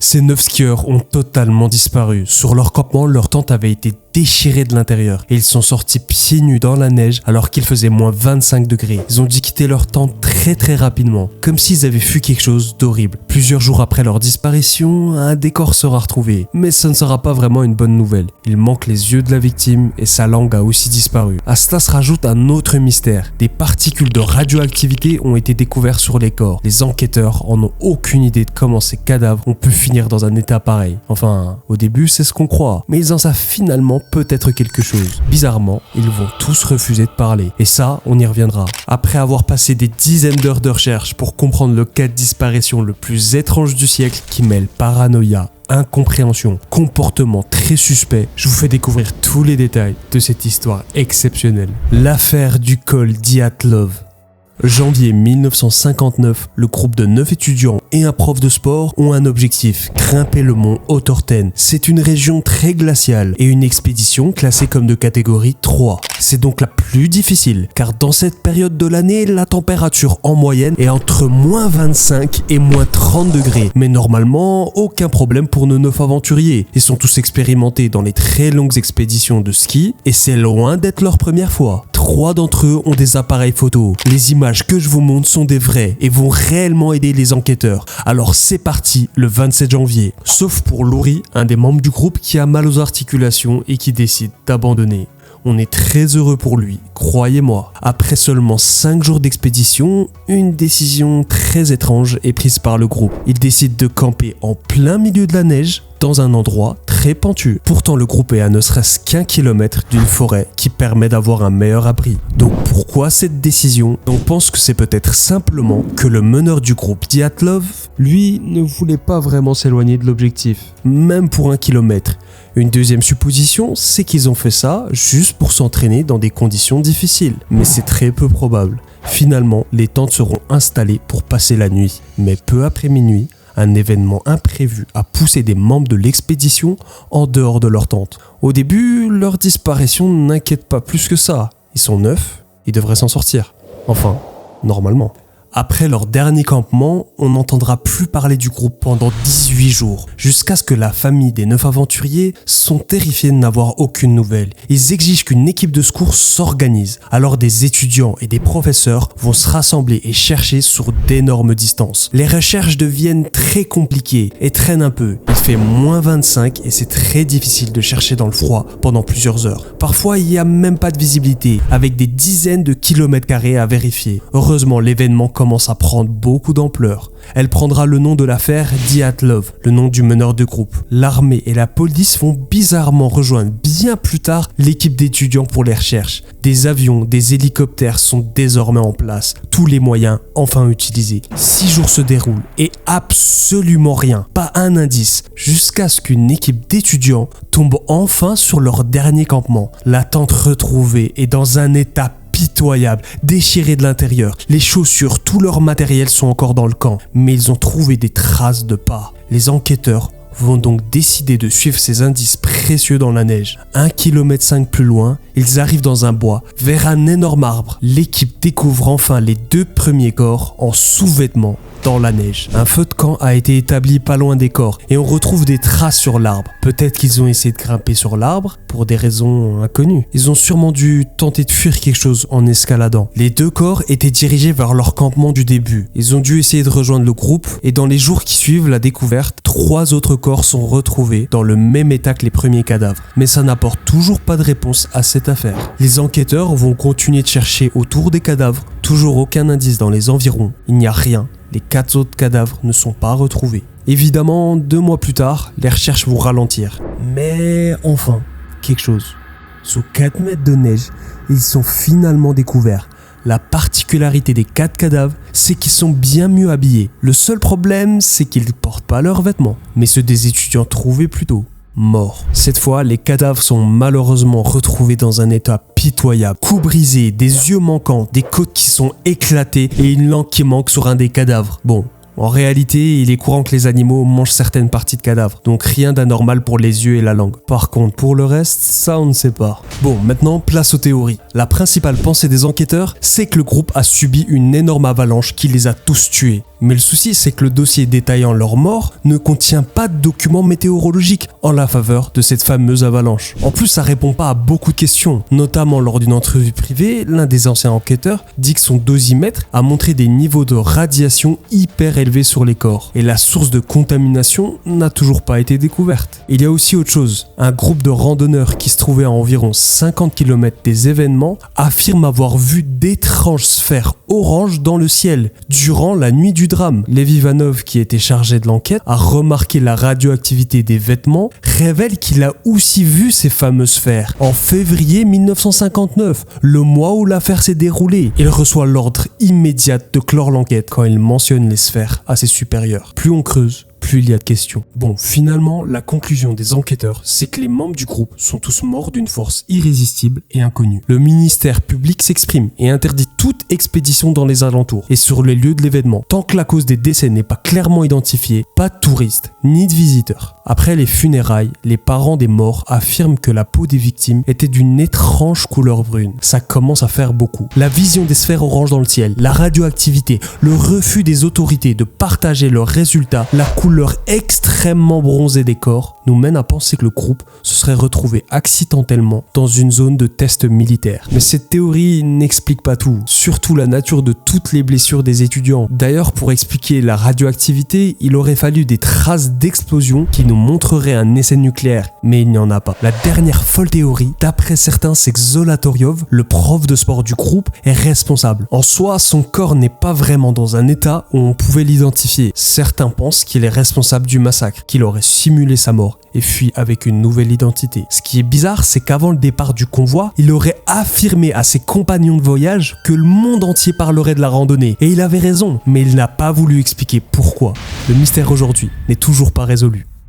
Ces 9 skieurs ont totalement disparu. Sur leur campement, leur tente avait été déchirée de l'intérieur et ils sont sortis pieds nus dans la neige alors qu'il faisait moins 25 degrés. Ils ont dû quitter leur tente très rapidement, comme s'ils avaient fui quelque chose d'horrible. Plusieurs jours après leur disparition, un décor sera retrouvé, mais ça ne sera pas vraiment une bonne nouvelle. Il manque les yeux de la victime et sa langue a aussi disparu. À cela se rajoute un autre mystère. Des particules de radioactivité ont été découvertes sur les corps. Les enquêteurs en ont aucune idée de comment ces cadavres ont pu finir dans un état pareil. Enfin, au début c'est ce qu'on croit, mais ils en savent finalement peut-être quelque chose. Bizarrement, ils vont tous refuser de parler. Et ça, on y reviendra. Après avoir passé des dizaines d'heures de recherche pour comprendre le cas de disparition le plus étrange du siècle qui mêle paranoïa, incompréhension, comportement très suspect, je vous fais découvrir tous les détails de cette histoire exceptionnelle. L'affaire du col Dyatlov. Janvier 1959, le groupe de 9 étudiants et un prof de sport ont un objectif, grimper le mont Otorten. C'est une région très glaciale et une expédition classée comme de catégorie 3. C'est donc la plus difficile, car dans cette période de l'année, la température en moyenne est entre moins 25 et moins 30 degrés. Mais normalement, aucun problème pour nos 9 aventuriers. Ils sont tous expérimentés dans les très longues expéditions de ski et c'est loin d'être leur première fois. 3 d'entre eux ont des appareils photo. Les images que je vous montre sont des vraies et vont réellement aider les enquêteurs. Alors c'est parti le 27 janvier. Sauf pour Louri, un des membres du groupe qui a mal aux articulations et qui décide d'abandonner. On est très heureux pour lui, croyez-moi. Après seulement 5 jours d'expédition, une décision très étrange est prise par le groupe. Il décide de camper en plein milieu de la neige, dans un endroit très pentu. Pourtant, le groupe est à ne serait-ce qu'1 kilomètre d'une forêt qui permet d'avoir un meilleur abri. Donc pourquoi cette décision? On pense que c'est peut-être simplement que le meneur du groupe, Dyatlov, lui, ne voulait pas vraiment s'éloigner de l'objectif, même pour 1 kilomètre. Une deuxième supposition, c'est qu'ils ont fait ça juste pour s'entraîner dans des conditions difficiles. Mais c'est très peu probable. Finalement, les tentes seront installées pour passer la nuit. Mais peu après minuit, un événement imprévu a poussé des membres de l'expédition en dehors de leur tente. Au début, leur disparition n'inquiète pas plus que ça. Ils sont 9, ils devraient s'en sortir. Enfin, normalement. Après leur dernier campement, on n'entendra plus parler du groupe pendant 18 jours, jusqu'à ce que la famille des 9 aventuriers sont terrifiés de n'avoir aucune nouvelle. Ils exigent qu'une équipe de secours s'organise. Alors des étudiants et des professeurs vont se rassembler et chercher sur d'énormes distances. Les recherches deviennent très compliquées et traînent un peu. Il fait moins 25 et c'est très difficile de chercher dans le froid pendant plusieurs heures. Parfois, il n'y a même pas de visibilité, avec des dizaines de kilomètres carrés à vérifier. Heureusement, l'événement commence à prendre beaucoup d'ampleur. Elle prendra le nom de l'affaire Dyatlov, le nom du meneur de groupe. L'armée et la police vont bizarrement rejoindre bien plus tard l'équipe d'étudiants pour les recherches. Des avions, des hélicoptères sont désormais en place, tous les moyens enfin utilisés. 6 jours se déroulent et absolument rien, pas un indice, jusqu'à ce qu'une équipe d'étudiants tombe enfin sur leur dernier campement. La tente retrouvée est dans un état pitoyable, déchiré de l'intérieur. Les chaussures, tout leur matériel sont encore dans le camp, mais ils ont trouvé des traces de pas. Les enquêteurs vont donc décider de suivre ces indices précieux dans la neige. 1,5 km plus loin, ils arrivent dans un bois, vers un énorme arbre. L'équipe découvre enfin les 2 premiers corps en sous-vêtements dans la neige. Un feu de camp a été établi pas loin des corps et on retrouve des traces sur l'arbre. Peut-être qu'ils ont essayé de grimper sur l'arbre pour des raisons inconnues. Ils ont sûrement dû tenter de fuir quelque chose en escaladant. Les 2 corps étaient dirigés vers leur campement du début. Ils ont dû essayer de rejoindre le groupe et dans les jours qui suivent la découverte, 3 autres corps sont retrouvés dans le même état que les premiers cadavres. Mais ça n'apporte toujours pas de réponse à cette affaire. Les enquêteurs vont continuer de chercher autour des cadavres, toujours aucun indice dans les environs. Il n'y a rien. Les 4 autres cadavres ne sont pas retrouvés. Évidemment, 2 mois plus tard, les recherches vont ralentir. Mais enfin, quelque chose. Sous 4 mètres de neige, ils sont finalement découverts. La particularité des 4 cadavres, c'est qu'ils sont bien mieux habillés. Le seul problème, c'est qu'ils ne portent pas leurs vêtements. Mais ceux des étudiants trouvés plus tôt, morts. Cette fois, les cadavres sont malheureusement retrouvés dans un état pitoyable. Cou brisé, des yeux manquants, des côtes qui sont éclatées et une langue qui manque sur un des cadavres. Bon, En réalité, il est courant que les animaux mangent certaines parties de cadavres, donc rien d'anormal pour les yeux et la langue. Par contre, pour le reste, ça on ne sait pas. Bon, maintenant, place aux théories. La principale pensée des enquêteurs, c'est que le groupe a subi une énorme avalanche qui les a tous tués. Mais le souci, c'est que le dossier détaillant leur mort ne contient pas de documents météorologiques en la faveur de cette fameuse avalanche. En plus, ça répond pas à beaucoup de questions. Notamment lors d'une entrevue privée, l'un des anciens enquêteurs dit que son dosimètre a montré des niveaux de radiation hyper élevés sur les corps. Et la source de contamination n'a toujours pas été découverte. Il y a aussi autre chose. Un groupe de randonneurs qui se trouvait à environ 50 km des événements affirme avoir vu d'étranges sphères oranges dans le ciel durant la nuit du drame. Lev Ivanov, qui était chargé de l'enquête, a remarqué la radioactivité des vêtements, révèle qu'il a aussi vu ces fameuses sphères en février 1959, le mois où l'affaire s'est déroulée. Il reçoit l'ordre immédiat de clore l'enquête quand il mentionne les sphères à ses supérieurs. Plus on creuse, plus il y a de questions. Bon, finalement, la conclusion des enquêteurs, c'est que les membres du groupe sont tous morts d'une force irrésistible et inconnue. Le ministère public s'exprime et interdit toute expédition dans les alentours et sur les lieux de l'événement. Tant que la cause des décès n'est pas clairement identifiée, pas de touristes ni de visiteurs. Après les funérailles, les parents des morts affirment que la peau des victimes était d'une étrange couleur brune. Ça commence à faire beaucoup. La vision des sphères oranges dans le ciel, la radioactivité, le refus des autorités de partager leurs résultats, la couleur extrêmement bronzée des corps nous mène à penser que le groupe se serait retrouvé accidentellement dans une zone de test militaire. Mais cette théorie n'explique pas tout, surtout la nature de toutes les blessures des étudiants. D'ailleurs, pour expliquer la radioactivité, il aurait fallu des traces d'explosion qui nous montreraient un essai nucléaire, mais il n'y en a pas. La dernière folle théorie, d'après certains, c'est que Zolotaryov, le prof de sport du groupe, est responsable. En soi, son corps n'est pas vraiment dans un état où on pouvait l'identifier. Certains pensent qu'il est responsable du massacre, qu'il aurait simulé sa mort et fui avec une nouvelle identité. Ce qui est bizarre, c'est qu'avant le départ du convoi, il aurait affirmé à ses compagnons de voyage que le monde entier parlerait de la randonnée. Et il avait raison, mais il n'a pas voulu expliquer pourquoi. Le mystère aujourd'hui n'est toujours pas résolu.